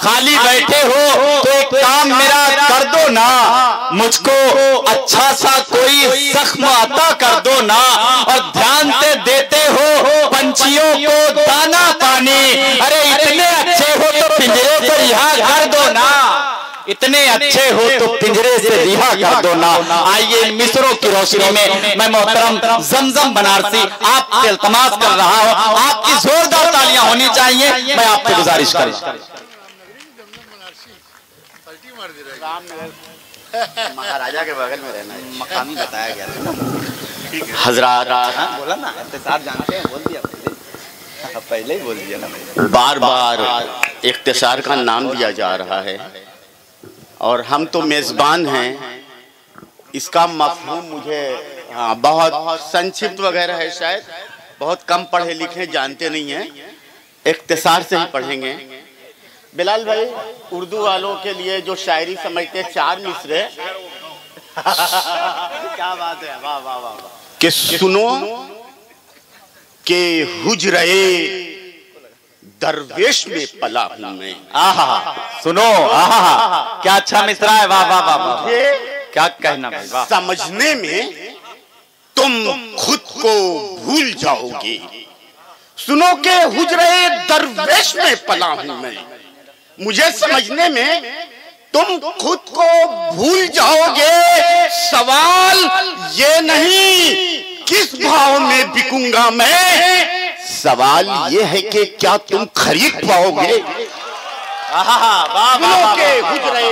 खाली बैठे हो तो एक काम मेरा कर दो ना, मुझको अच्छा सा कोई जख्म अता कर दो ना। और ध्यान से देते हो पंछियों को दाना पानी, अरे इतने अच्छे हो तो पिंजरे से रिहा कर दो ना, इतने अच्छे हो तो पिंजरे से रिहा कर दो ना। आइए मिसरों की रोशनी में मैं मोहतरम जमजम बनारसी आपसे इल्तमास कर रहा हूँ, आपकी जोरदार तालियां होनी चाहिए। मैं आपसे गुजारिश करूँ। महाराजा के बगल में रहना है, मकामी बताया गया था। हजरात बोला ना, इख्तिसार जानते हैं, बोल दिया पहले ही बोल दिया ना। बार बार इख्तिसार का नाम दिया जा रहा है और हम तो मेज़बान हैं, इसका मफहूम मुझे बहुत संक्षिप्त वगैरह है, शायद बहुत कम पढ़े लिखे जानते नहीं हैं, इख्तिसार से ही पढ़ेंगे। बिलाल भाई, उर्दू वालों के लिए जो शायरी समझते हैं 4 मिसरे क्या बात है, वाह वाह वाह। कि सुनो के हुजरे दरवेश में पला हूं मैं। आहा, सुनो, आहा, क्या अच्छा मिसरा है, वाह वाह वाह। क्या कहना भाई, वाह। समझने में तुम खुद को भूल जाओगे, सुनो के हुजरे दरवेश में पला हूं मैं। मुझे समझने में तुम खुद को भूल जाओगे, सवाल ये नहीं किस भाव में बिकूंगा मैं, सवाल ये है कि क्या तुम खरीद पाओगे। सुनो के हुजरे,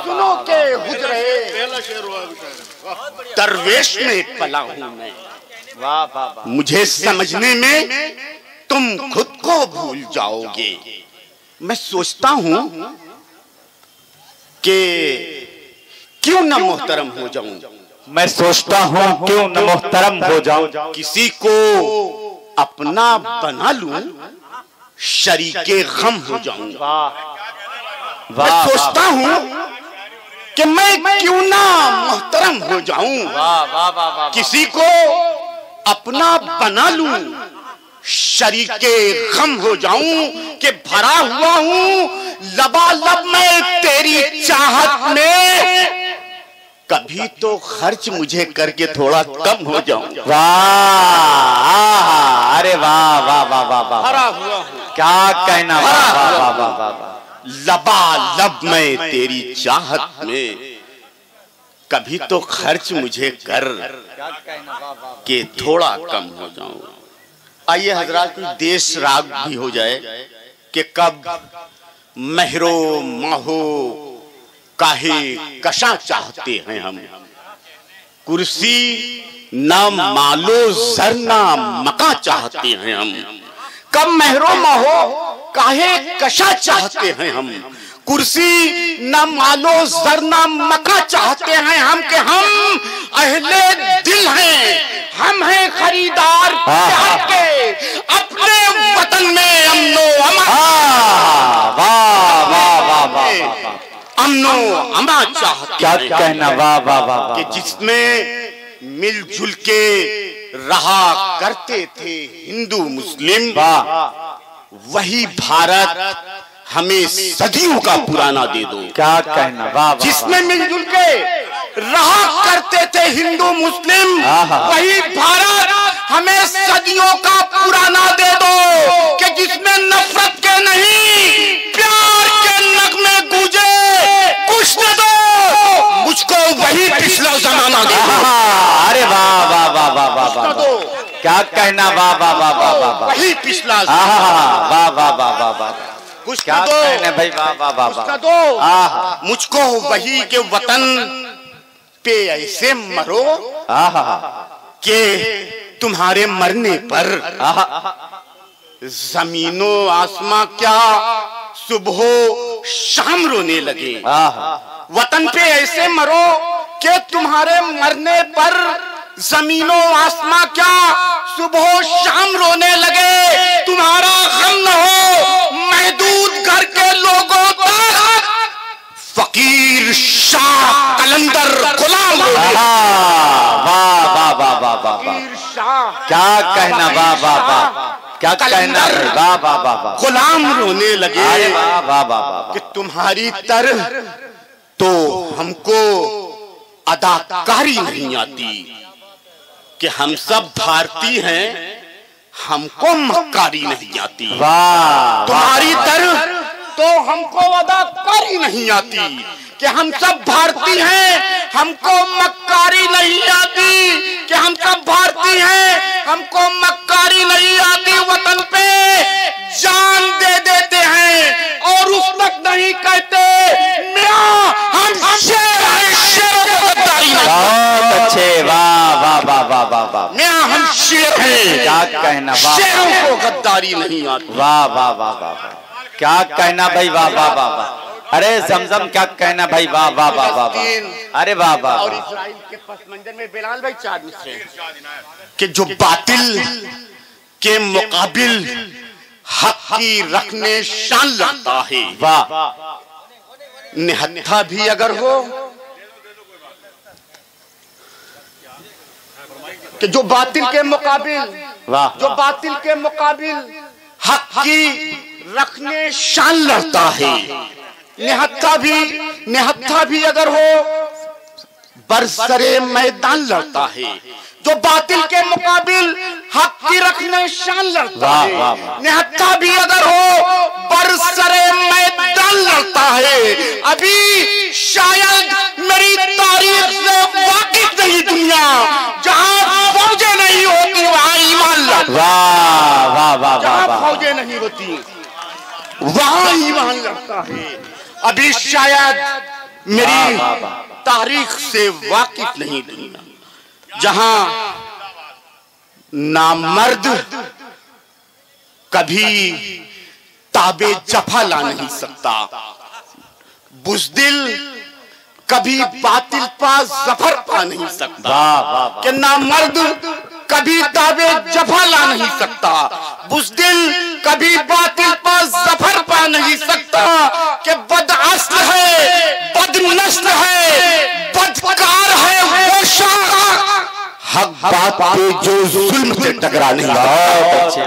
सुनो के हुजरे दरवेश में पला हूं मैं। मुझे समझने में तुम खुद को भूल जाओगे। मैं सोचता हूं कि क्यों न मोहतरम हो जाऊं, मैं सोचता हूं क्यों न मोहतरम हो जाऊं, किसी को अपना बना लूं, शरीके गम हो जाऊं। मैं सोचता हूं कि मैं क्यों ना मोहतरम हो जाऊं, किसी को अपना बना लूं, शरीके गम हो जाऊं, कि भरा हुआ हूं लबालब मैं तेरी चाहत में, कभी तो खर्च मुझे करके थोड़ा कम हो जाऊं। वाह, अरे वाह वाह वाह वाह वाह, भरा हुआ हूं, क्या कहना, वाह वाह वाह वाह। लबालब मैं तेरी चाहत में, कभी तो खर्च मुझे कर के थोड़ा कम हो जाऊं। आइए हजरात, कुछ देश राग भी हो जाए कि कब महरो माहो काहे कशा चाहते हैं हम, कुर्सी ना मालो जर ना मका चाहते हैं हम। कब महरो माहो काहे कशा चाहते हैं हम, कुर्सी ना मालो जर ना मका चाहते हैं हम, के हम अहले दिल हैं, हम हैं खरीदार प्यार के, अपने वतन में अमनो अमा, वाह वाह वाह वाह, अमनो अमा चाहते, क्या कहना, वाह वाह वाह, कि जिसमें मिलजुल के रहा करते थे हिंदू मुस्लिम, वही भारत हमें सदियों का पुराना दे दो। क्या कहना, वाह, जिसमें मिलजुल के रहा करते थे हिंदू मुस्लिम, वही भारत हमें सदियों का पुराना दे दो, कि जिसमें नफरत के नहीं प्यार के नगमे गूंजे, कुछ न दो मुझको वही पिछला जमाना दे दो। अरे वाह वाह वाह वाह वाह वाह, क्या कहना, वाह वाह वाह वाह वाह, वही पिछला, वाह वाह वाह वाह वाह, कुछ क्या कहने भाई, वाह वाह वाह वाह दो मुझको वही के वतन पे ऐसे मरो कि तुम्हारे मरने पर जमीनो आसमां क्या सुबह शाम रोने लगे। वतन पे ऐसे मरो कि तुम्हारे मरने पर जमीनो आसमां क्या सुबह शाम रोने लगे, तुम्हारा गम न हो महदूद घर के लोगों तक, फकीर शाह कलंदर गुलाम। वाह वाह वाह वाह वाह, फकीर शाह, क्या कहना, वाह वाह वाह, क्या कहना, वाह वाह वाह वाह। गुलाम रोने लगे, वाह वाह वाह, कि तुम्हारी तरह तो हमको अदाकारी नहीं आती, कि हम सब भारतीय हैं, हमको मक्कारी नहीं आती। वाह, तुम्हारी तरह तो हमको अदाकारी नहीं आती, कि हम सब भारतीय हैं, हमको मक्कारी नहीं आती, कि हम सब भारतीय हैं, हमको मक्कारी नहीं आती। वतन पे जान दे देते हैं और उस तक नहीं कहते मियां हम शेर हैं, शेरों को गद्दारी नहीं। बहुत अच्छे, वाह वाह वाह वाह वाह वाह। मियां हम शेर हैं, क्या कहना, शेरों को गद्दारी नहीं आती। वाह वाह वाह वाह, क्या कहना भाई, वाह वाह वाह वाह। अरे जमजम, क्या कहना भाई, वाह वाह वाह वाह वाह। अरे वाह वाह। और इस्राइल के पस मंजर में बिलाल भाई चार मिसरे, कि जो बातिल के मुकाबिल हक की रखने शान लगता है, वाह। निहत्था भी अगर हो, कि जो बातिल के मुकाबिल, वाह, जो बातिल के मुकाबिल हक की रखने शान लड़ता है, निहत्था भी अगर हो बरसरे मैदान लड़ता है। जो बातिल के मुकाबिल हक की रखने शान लड़ता है, निहत्था भी अगर हो बरसरे मैदान लड़ता है। अभी शायद मेरी तारीख से वाकिफ नहीं दुनिया, जहां फौजें नहीं होती वहां ईमान लड़ता। वाह वाह वाह, जहां फौजें नहीं होती वहां ईमान लड़ता है। अभी शायद मेरी तारीख से वाकिफ नहीं दुनिया, जहां नामर्द कभी ताबे जफा ला नहीं सकता, बुज़दिल कभी बातिल पा जफर पा नहीं सकता, कि नामर्द कभी ताबे जफा ला नहीं सकता, बुज़दिल कभी बातिल पा जफर पा नहीं सकता, कि बदअस्ल है, बदनस्ल है, बदकार है वो शाह, हक बात पे जो जुल्म से टकरा नहीं। बहुत अच्छे,